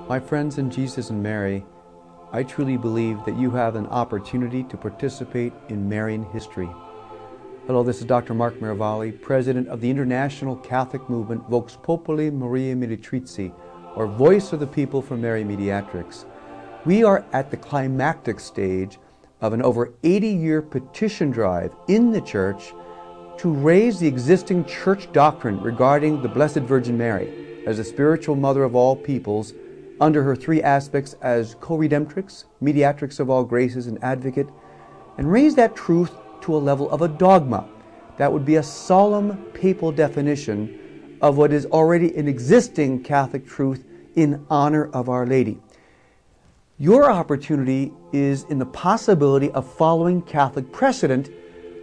My friends in Jesus and Mary, I truly believe that you have an opportunity to participate in Marian history. Hello, this is Dr. Mark Miravalli, President of the International Catholic Movement Vox Populi Maria Mediatrix, or Voice of the People for Mary Mediatrix. We are at the climactic stage of an over 80-year petition drive in the Church to raise the existing Church doctrine regarding the Blessed Virgin Mary as the spiritual mother of all peoples under her three aspects as Coredemptrix, Mediatrix of all graces, and Advocate, and raise that truth to a level of a dogma. That would be a solemn papal definition of what is already an existing Catholic truth in honor of Our Lady. Your opportunity is in the possibility of following Catholic precedent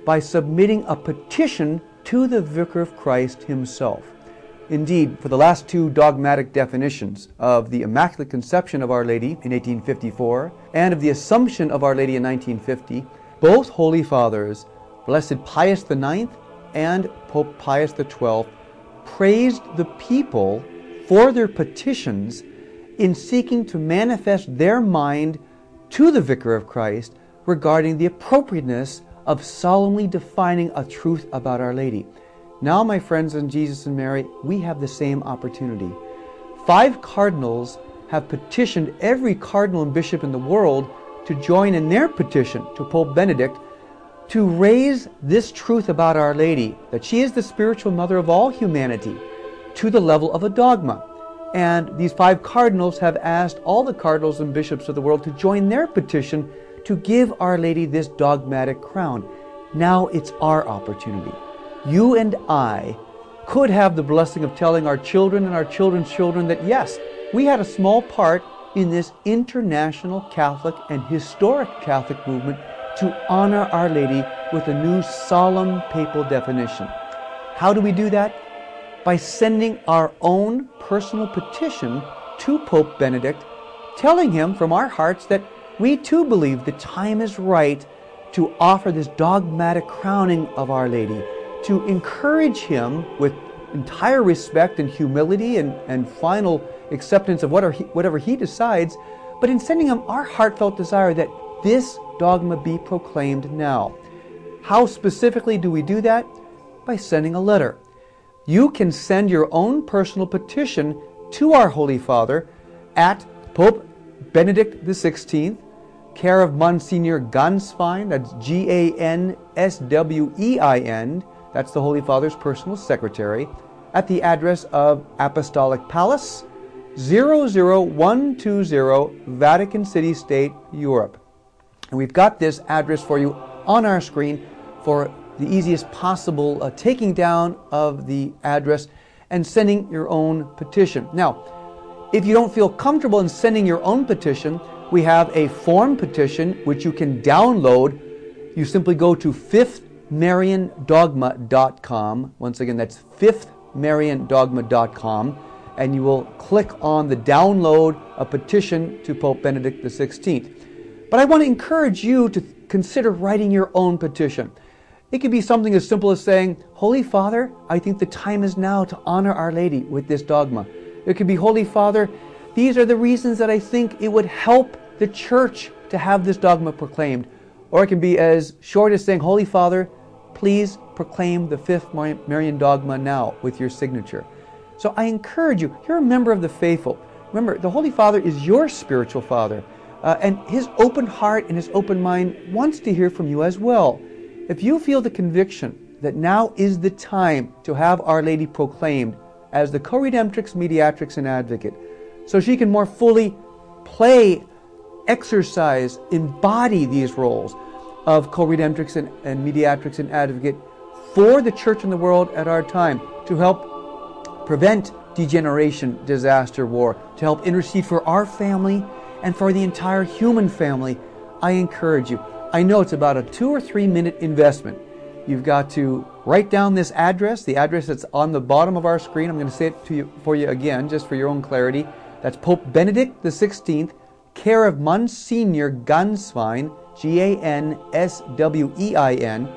by submitting a petition to the Vicar of Christ himself. Indeed, for the last two dogmatic definitions of the Immaculate Conception of Our Lady in 1854 and of the Assumption of Our Lady in 1950, both Holy Fathers, Blessed Pius IX and Pope Pius XII, praised the people for their petitions in seeking to manifest their mind to the Vicar of Christ regarding the appropriateness of solemnly defining a truth about Our Lady. Now, my friends in Jesus and Mary, we have the same opportunity. 5 cardinals have petitioned every cardinal and bishop in the world to join in their petition to Pope Benedict to raise this truth about Our Lady, that she is the spiritual mother of all humanity, to the level of a dogma. And these 5 cardinals have asked all the cardinals and bishops of the world to join their petition to give Our Lady this dogmatic crown. Now it's our opportunity. You and I could have the blessing of telling our children and our children's children that yes, we had a small part in this international Catholic and historic Catholic movement to honor Our Lady with a new solemn papal definition. How do we do that? By sending our own personal petition to Pope Benedict, telling him from our hearts that we too believe the time is right to offer this dogmatic crowning of Our Lady, to encourage him with entire respect and humility and final acceptance of whatever he decides, but in sending him our heartfelt desire that this dogma be proclaimed now. How specifically do we do that? By sending a letter. You can send your own personal petition to our Holy Father at Pope Benedict XVI, care of Msgr Ganswein, that's Ganswein, that's the Holy Father's personal secretary, at the address of Apostolic Palace, 00120 Vatican City, State, Europe. And we've got this address for you on our screen for the easiest possible taking down of the address and sending your own petition. Now, if you don't feel comfortable in sending your own petition, we have a form petition which you can download. You simply go to fifthmariandogma.com. Once again, that's fifthmariandogma.com, and you will click on the download a petition to Pope Benedict XVI. But I want to encourage you to consider writing your own petition. It could be something as simple as saying, Holy Father, I think the time is now to honor Our Lady with this dogma. It could be, Holy Father, these are the reasons that I think it would help the Church to have this dogma proclaimed. Or it can be as short as saying, Holy Father, please proclaim the 5th Marian Dogma now with your signature. So I encourage you, you're a member of the faithful. Remember, the Holy Father is your spiritual father. And his open heart and his open mind wants to hear from you as well. If you feel the conviction that now is the time to have Our Lady proclaimed as the Coredemptrix, Mediatrix, and Advocate, so she can more fully play, exercise, embody these roles of Coredemptrix and Mediatrix and Advocate for the Church and the world at our time, to help prevent degeneration, disaster, war, to help intercede for our family and for the entire human family, I encourage you. I know it's about a 2 or 3 minute investment. You've got to write down this address, the address that's on the bottom of our screen. I'm going to say it for you again, just for your own clarity. That's Pope Benedict XVI, care of Msgr Ganswein, Ganswein,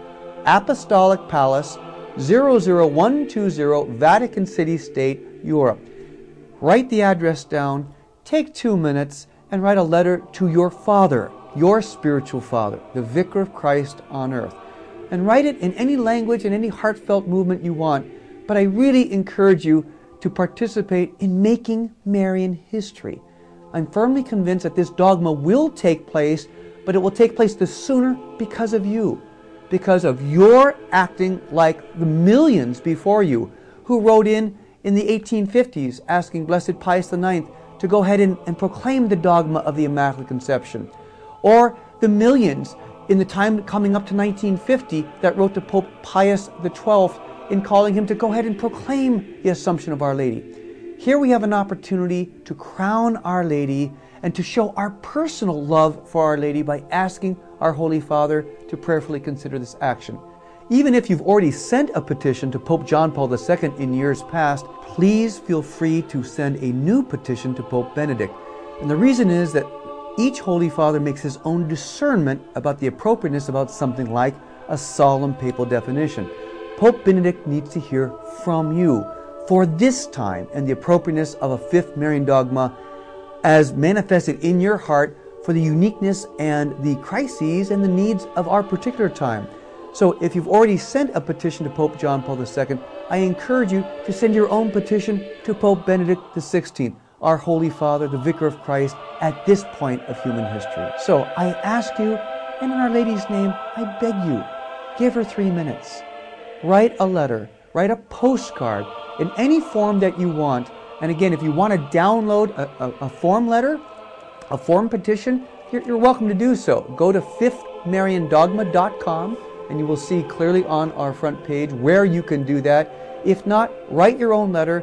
Apostolic Palace, 00120 Vatican City, State, Europe. Write the address down. take 2 minutes and write a letter to your father, your spiritual father, the Vicar of Christ on earth. And write it in any language and any heartfelt movement you want. But I really encourage you to participate in making Marian history. I'm firmly convinced that this dogma will take place, but it will take place the sooner because of you. Because of your acting like the millions before you who wrote in the 1850s asking Blessed Pius IX to go ahead and proclaim the dogma of the Immaculate Conception. Or the millions in the time coming up to 1950 that wrote to Pope Pius XII in calling him to go ahead and proclaim the Assumption of Our Lady. Here we have an opportunity to crown Our Lady and to show our personal love for Our Lady by asking our Holy Father to prayerfully consider this action. Even if you've already sent a petition to Pope John Paul II in years past, please feel free to send a new petition to Pope Benedict. And the reason is that each Holy Father makes his own discernment about the appropriateness about something like a solemn papal definition. Pope Benedict needs to hear from you for this time and the appropriateness of a fifth Marian dogma as manifested in your heart for the uniqueness and the crises and the needs of our particular time. So if you've already sent a petition to Pope John Paul II, I encourage you to send your own petition to Pope Benedict XVI, our Holy Father, the Vicar of Christ, at this point of human history. So I ask you, and in Our Lady's name, I beg you, give her 3 minutes. Write a letter, write a postcard in any form that you want. And again, if you want to download a form letter, a form petition, you're welcome to do so. Go to fifthmariandogma.com and you will see clearly on our front page where you can do that. If not, write your own letter,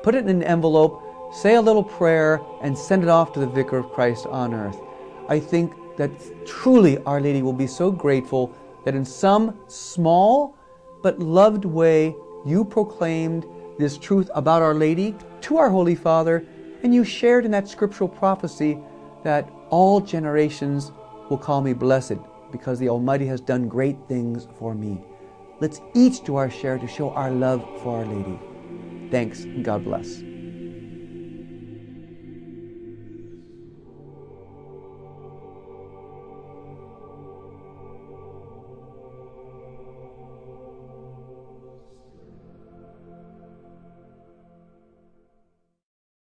put it in an envelope, say a little prayer, and send it off to the Vicar of Christ on earth. I think that truly Our Lady will be so grateful that in some small but loved way you proclaimed this truth about Our Lady to our Holy Father, and you shared in that scriptural prophecy that all generations will call me blessed because the Almighty has done great things for me. Let's each do our share to show our love for Our Lady. Thanks, and God bless.